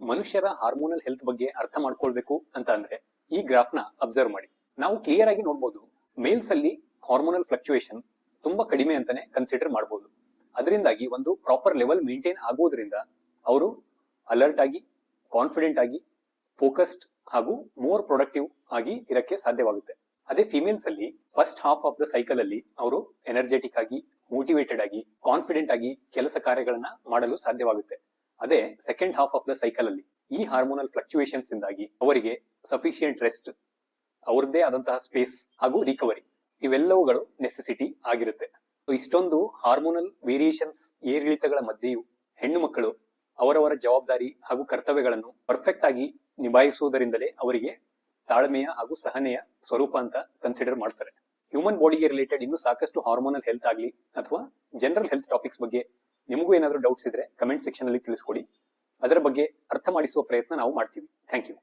ಮನುಷ್ಯರ hormonal health ಬಗ್ಗೆ ಅರ್ಥ ಮಾಡ್ಕೊಳ್ಬೇಕು ಅಂತ ಅಂದ್ರೆ ಈ ಗ್ರಾಫ್ ನ ಅಬ್ಸರ್ವ್ ಮಾಡಿ. ನಾವು ಕ್ಲಿಯರ್ ಆಗಿ ನೋಡಬಹುದು, ಮೇಲ್ಸ್ ಅಲ್ಲಿ ಹಾರ್ಮೋನಲ್ ಫ್ಲಕ್ಚುಯೇಷನ್ ತುಂಬಾ ಕಡಿಮೆ ಅಂತಾನೆ ಕನ್ಸಿಡರ್ ಮಾಡಬಹುದು. ಅದರಿಂದಾಗಿ ಒಂದು ಪ್ರಾಪರ್ ಲೆವೆಲ್ ಮೇಂಟೈನ್ ಆಗೋದ್ರಿಂದ ಅವರು ಅಲರ್ಟ್ ಆಗಿ, ಕಾನ್ಫಿಡೆಂಟ್ ಆಗಿ, ಫೋಕಸ್ಡ್ ಹಾಗೂ ಮೋರ್ ಪ್ರೊಡಕ್ಟಿವ್ ಆಗಿ ಇರಕ್ಕೆ ಸಾಧ್ಯವಾಗುತ್ತೆ. ಅದೇ ಫಿಮೇಲ್ಸ್ ಅಲ್ಲಿ first half of the cycle ಅಲ್ಲಿ ಅವರು ಎನರ್ಜೆಟಿಕ್ ಆಗಿ, ಮೋಟಿವೇಟೆಡ್ ಆಗಿ, ಕಾನ್ಫಿಡೆಂಟ್ ಆಗಿ ಕೆಲಸ ಕಾರ್ಯಗಳನ್ನ ಮಾಡಲು ಸಾಧ್ಯವಾಗುತ್ತೆ. ಅದೇ second half of the cycle ಅಲ್ಲಿ ಈ ಹಾರ್ಮೋನಲ್ ಫ್ಲಕ್ಚುಯೇಷನ್ಸ್ ಇಂದಾಗಿ ಅವರಿಗೆ ಸಫಿಶಿಯಂಟ್ ರೆಸ್ಟ್, ಅವರದ್ದೇ ಆದಂತಹ ಸ್ಪೇಸ್ ಹಾಗೂ ರಿಕವರಿ ಇವೆಲ್ಲವುಗಳು ನೆಸೆಸಿಟಿ ಆಗಿರುತ್ತೆ. ಇಷ್ಟೊಂದು ಹಾರ್ಮೋನಲ್ ವೇರಿಯೇಷನ್ಸ್ ಏರಿಳಿತಗಳ ಮಧ್ಯೆಯೂ ಹೆಣ್ಣು ಮಕ್ಕಳು ಅವರವರ ಜವಾಬ್ದಾರಿ ಹಾಗೂ ಕರ್ತವ್ಯಗಳನ್ನು ಪರ್ಫೆಕ್ಟ್ ಆಗಿ ನಿಭಾಯಿಸುವುದರಿಂದಲೇ ಅವರಿಗೆ ತಾಳ್ಮೆಯ ಹಾಗೂ ಸಹನೆಯ ಸ್ವರೂಪ ಅಂತ ಕನ್ಸಿಡರ್ ಮಾಡ್ತಾರೆ. ಹ್ಯೂಮನ್ ಬಾಡಿಗೆ ರಿಲೇಟೆಡ್ ಇನ್ನೂ ಸಾಕಷ್ಟು ಹಾರ್ಮೋನಲ್ ಹೆಲ್ತ್ ಆಗಲಿ ಅಥವಾ ಜನರಲ್ ಹೆಲ್ತ್ ಟಾಪಿಕ್ಸ್ ಬಗ್ಗೆ ನಿಮಗೂ ಏನಾದರೂ ಡೌಟ್ಸ್ ಇದ್ರೆ ಕಮೆಂಟ್ ಸೆಕ್ಷನ್ ಅಲ್ಲಿ ತಿಳಿಸ್ಕೊಡಿ. ಅದರ ಬಗ್ಗೆ ಅರ್ಥ ಮಾಡಿಸುವ ಪ್ರಯತ್ನ ನಾವು ಮಾಡ್ತೀವಿ. Thank you.